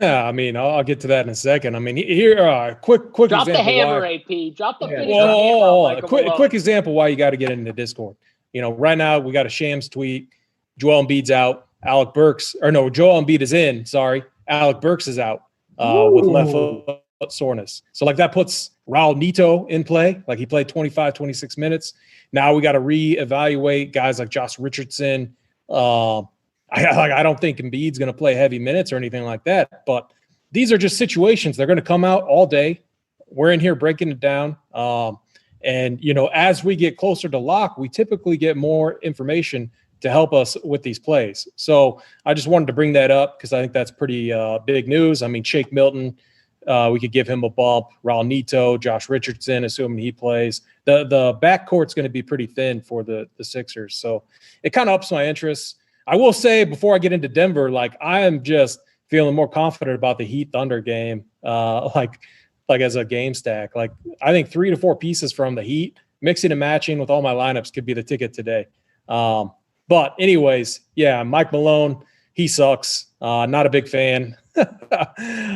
Yeah, I mean, I'll get to that in a second. I mean, here, quick Drop example. The hammer, AP. Drop the hammer. Quick example why you got to get into Discord. Right now we got a Shams tweet. Joel Embiid's out. Joel Embiid is in. Sorry, Alec Burks is out with left foot soreness. So like that puts Raul Neto in play. Like he played 25, 26 minutes. Now we got to reevaluate guys like Josh Richardson. I don't think Embiid's going to play heavy minutes or anything like that, but these are just situations. They're going to come out all day. We're in here breaking it down. And as we get closer to lock, we typically get more information to help us with these plays. So I just wanted to bring that up because I think that's pretty big news. I mean, Shake Milton, we could give him a bump. Raul Neto, Josh Richardson, assuming he plays. The backcourt's going to be pretty thin for the Sixers. So it kind of ups my interest. I will say before I get into Denver, like I am just feeling more confident about the Heat Thunder game, like as a game stack. Like I think 3 to 4 pieces from the Heat, mixing and matching with all my lineups could be the ticket today. But anyways, yeah, Mike Malone, he sucks. Not a big fan.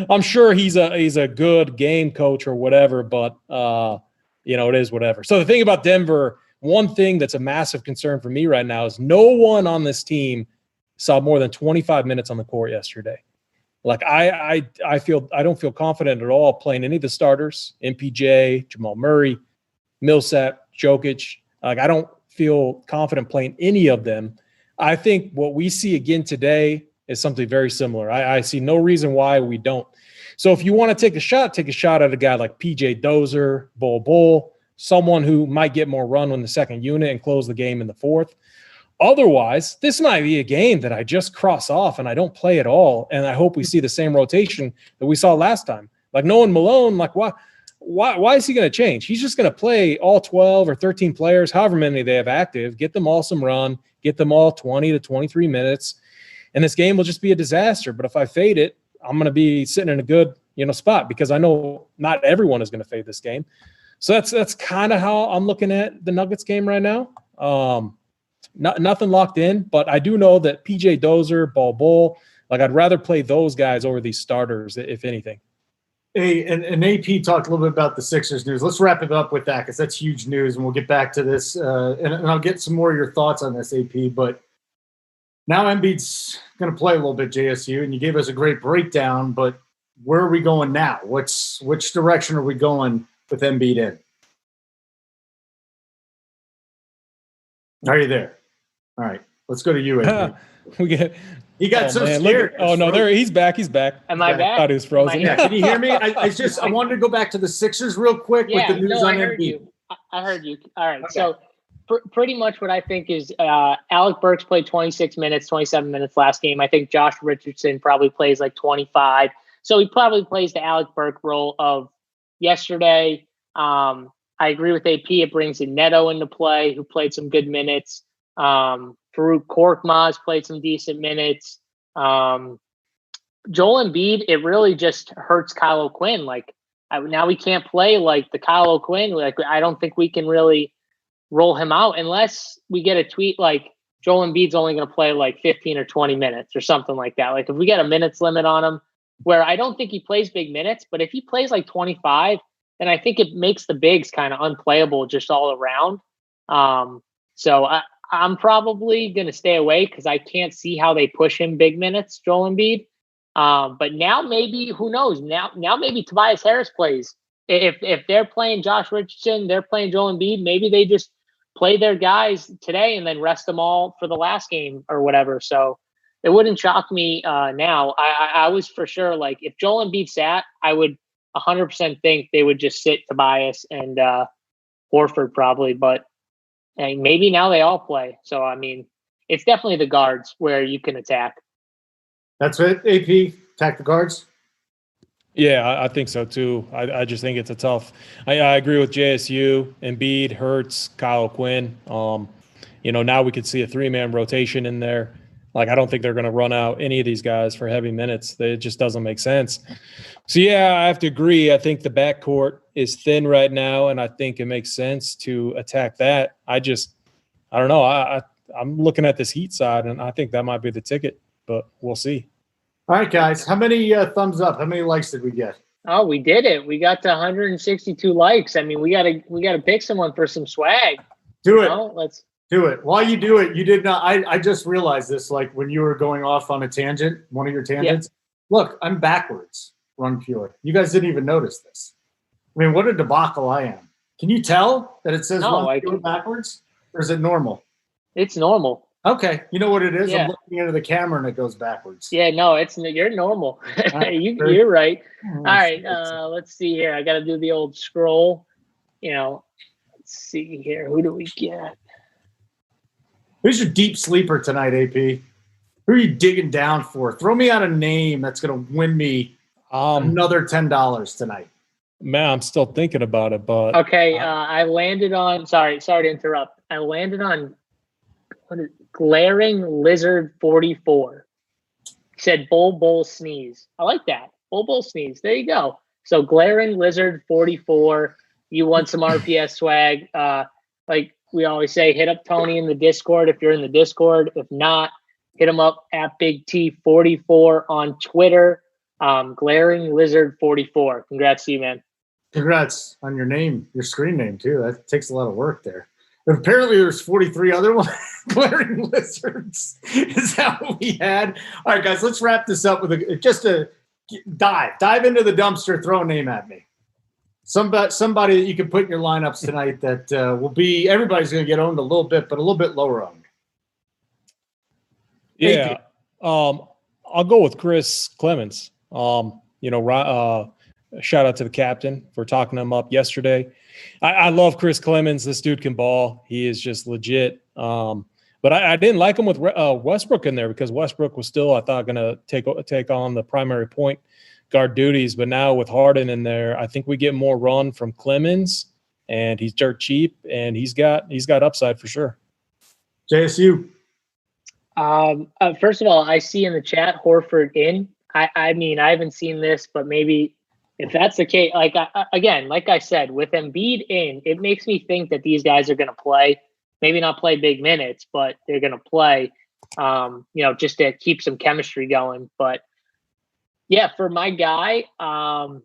I'm sure he's a good game coach or whatever, but it is whatever. So the thing about Denver, one thing that's a massive concern for me right now is no one on this team saw more than 25 minutes on the court yesterday. Like I don't feel confident at all playing any of the starters, MPJ, Jamal Murray, Millsap, Jokic. Like I don't feel confident playing any of them. I think what we see again today is something very similar. I see no reason why we don't. So if you want to take a shot at a guy like PJ Dozier, Bol, someone who might get more run in the second unit and close the game in the fourth. Otherwise, this might be a game that I just cross off and I don't play at all. And I hope we see the same rotation that we saw last time. Like knowing Malone, like why is he going to change? He's just going to play all 12 or 13 players, however many they have active, get them all some run, get them all 20 to 23 minutes. And this game will just be a disaster. But if I fade it, I'm going to be sitting in a good, spot because I know not everyone is going to fade this game. So that's kind of how I'm looking at the Nuggets game right now. Nothing locked in, but I do know that PJ Dozier, Bol, like I'd rather play those guys over these starters, if anything. Hey, and AP talked a little bit about the Sixers news. Let's wrap it up with that because that's huge news, and we'll get back to this. And I'll get some more of your thoughts on this, AP. But now Embiid's going to play a little bit, JSU, and you gave us a great breakdown. But where are we going now? Which direction are we going with Embiid in? Are you there? All right, let's go to you, AP. He got scared. No, he's back. He's back. Am I back? I thought he was frozen. Yeah, can you hear me? I wanted to go back to the Sixers real quick with the news on Embiid. I heard you. All right, okay. So pretty much what I think is Alec Burks played 26 minutes, 27 minutes last game. I think Josh Richardson probably plays like 25. So he probably plays the Alec Burks role of yesterday. I agree with AP. It brings in Neto into play, who played some good minutes. Farouk Korkmaz played some decent minutes. Joel Embiid, it really just hurts Kyle O'Quinn. Like now we can't play like the Kyle O'Quinn. Like I don't think we can really roll him out unless we get a tweet like Joel Embiid's only going to play like 15 or 20 minutes or something like that. Like if we get a minutes limit on him, where I don't think he plays big minutes, but if he plays like 25, then I think it makes the bigs kind of unplayable just all around. So I'm probably going to stay away because I can't see how they push him big minutes, Joel Embiid. But now maybe, who knows? Now maybe Tobias Harris plays. If they're playing Josh Richardson, they're playing Joel Embiid, maybe they just play their guys today and then rest them all for the last game or whatever. So it wouldn't shock me now. I was for sure like if Joel Embiid sat, I would 100% think they would just sit Tobias and Horford probably, but maybe now they all play. So, I mean, it's definitely the guards where you can attack. That's it, AP? Attack the guards? Yeah, I think so too. I just think it's a tough. I agree with JSU, Embiid, Hurts, Kyle Quinn. Now we could see a 3-man rotation in there. Like I don't think they're going to run out any of these guys for heavy minutes. It just doesn't make sense. So yeah, I have to agree. I think the backcourt is thin right now, and I think it makes sense to attack that. I don't know. I'm looking at this Heat side, and I think that might be the ticket, but we'll see. All right, guys. How many thumbs up? How many likes did we get? Oh, we did it. We got to 162 likes. I mean, we gotta pick someone for some swag. Do it. Let's do it. While you do it, you did not. I just realized this. Like when you were going off on a tangent, one of your tangents. Yeah. Look, I'm backwards. Run pure. You guys didn't even notice this. I mean, what a debacle I am. Can you tell that it says run pure backwards, or is it normal? It's normal. Okay, you know what it is? Yeah. I'm looking into the camera and it goes backwards. Yeah, no, you're normal. You're right. All right, let's see here. I got to do the old scroll. Let's see here. Who do we get? Who's your deep sleeper tonight, AP? Who are you digging down for? Throw me out a name that's going to win me another $10 tonight. Man, I'm still thinking about it, but okay. I landed on. Sorry to interrupt. I landed on. What is Glaring Lizard 44? He said bull sneeze. I like that. Bull sneeze. There you go. So Glaring Lizard 44. You want some RPS swag? Like we always say, hit up Tony in the Discord if you're in the Discord. If not, hit him up at Big T44 on Twitter. Glaring Lizard 44. Congrats to you, man. Congrats on your name, your screen name too. That takes a lot of work there. Apparently, there's 43 other ones. Glaring Lizards. Is that what we had? All right, guys, let's wrap this up with just a dive into the dumpster. Throw a name at me. Somebody that you can put in your lineups tonight that will be everybody's going to get owned a little bit, but a little bit lower owned. Yeah, I'll go with Chris Clemens. Shout out to the captain for talking him up yesterday. I love Chris Clemens. This dude can ball. He is just legit. But I didn't like him with Westbrook in there because Westbrook was still, I thought, going to take on the primary point guard duties. But now with Harden in there, I think we get more run from Clemens, and he's dirt cheap, and he's got upside for sure. JSU. First of all, I see in the chat Horford in. I mean, I haven't seen this, but maybe if that's the case, like I said, with Embiid in, it makes me think that these guys are going to play. Maybe not play big minutes, but they're going to play, just to keep some chemistry going. But yeah, for my guy, am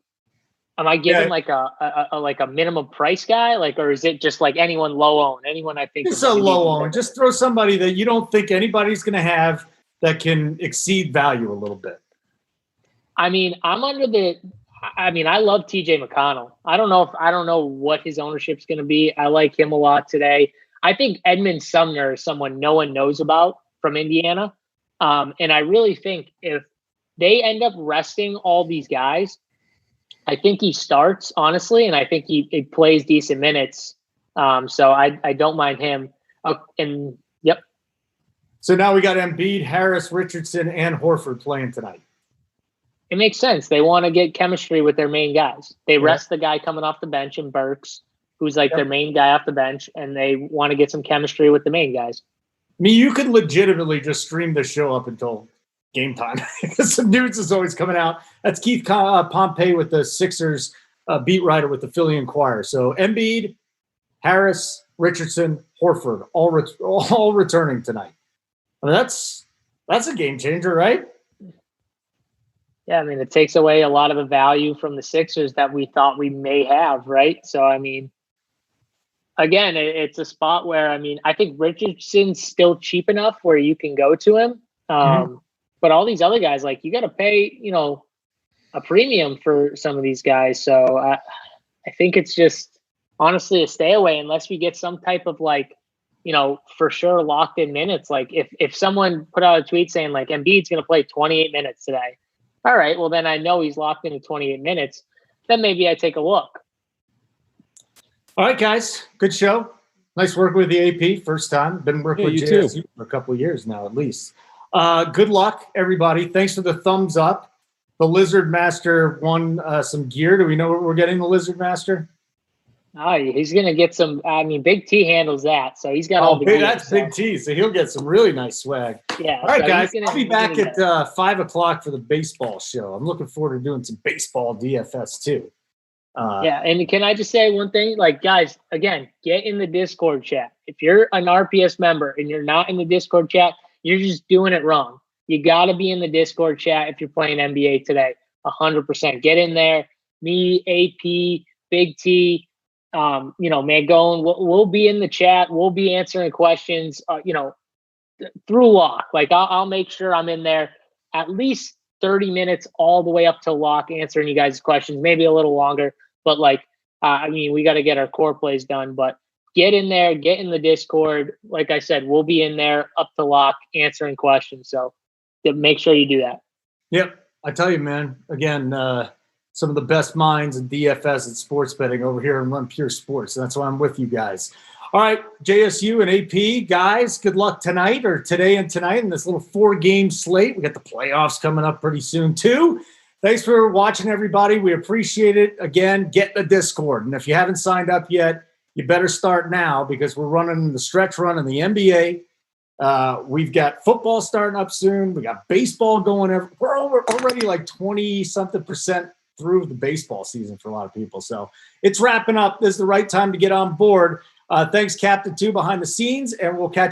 I giving like a minimum price guy, or is it just like anyone low own? Anyone I think it's a low own. Just throw somebody that you don't think anybody's going to have that can exceed value a little bit. I mean, I love TJ McConnell. I don't know what his ownership's going to be. I like him a lot today. I think Edmund Sumner is someone no one knows about from Indiana. And I really think if they end up resting all these guys, I think he starts, honestly, and I think he plays decent minutes. So I don't mind him. And yep. So now we got Embiid, Harris, Richardson, and Horford playing tonight. It makes sense. They want to get chemistry with their main guys. They rest the guy coming off the bench in Burks, who's like their main guy off the bench, and they want to get some chemistry with the main guys. I mean, you could legitimately just stream the show up until game time. Some news is always coming out. That's Keith Pompey with the Sixers beat writer with the Philly Inquirer. So Embiid, Harris, Richardson, Horford, all returning tonight. I mean, that's a game changer, right? Yeah, I mean, it takes away a lot of the value from the Sixers that we thought we may have, right? So, I mean, again, it's a spot where, I mean, I think Richardson's still cheap enough where you can go to him. But all these other guys, like, you got to pay, a premium for some of these guys. So I think it's just honestly a stay away unless we get some type of for sure locked in minutes. Like if someone put out a tweet saying like Embiid's going to play 28 minutes today. All right, well, then I know he's locked into 28 minutes. Then maybe I take a look. All right, guys. Good show. Nice working with the AP. First time. Been working with JSU for a couple of years now, at least. Good luck, everybody. Thanks for the thumbs up. The Lizard Master won some gear. Do we know what we're getting, the Lizard Master? Oh, he's going to get some. I mean, Big T handles that, so he's got all the gear. That's Big T, so he'll get some really nice swag. Yeah. All right, guys. I'll be back at 5 o'clock for the baseball show. I'm looking forward to doing some baseball DFS too. Yeah, and can I just say one thing? Like, guys, again, get in the Discord chat. If you're an RPS member and you're not in the Discord chat, you're just doing it wrong. You got to be in the Discord chat if you're playing NBA today. 100%. Get in there. Me, AP, Big T. Magone, we'll be in the chat. We'll be answering questions, through lock. Like I'll make sure I'm in there at least 30 minutes all the way up to lock answering you guys' questions, maybe a little longer. But we got to get our core plays done. But get in there, get in the Discord. Like I said, we'll be in there up to lock answering questions. So make sure you do that. Yep. I tell you, man, again, some of the best minds in DFS and sports betting over here and Run Pure Sports. That's why I'm with you guys. All right, JSU and AP, guys, good luck tonight or today and tonight in this little 4-game slate. We got the playoffs coming up pretty soon, too. Thanks for watching, everybody. We appreciate it. Again, get the Discord. And if you haven't signed up yet, you better start now because we're running the stretch run in the NBA. We've got football starting up soon. We got baseball going. We're already like 20-something% through the baseball season for a lot of people. So it's wrapping up. This is the right time to get on board. Thanks, Captain 2 behind the scenes, and we'll catch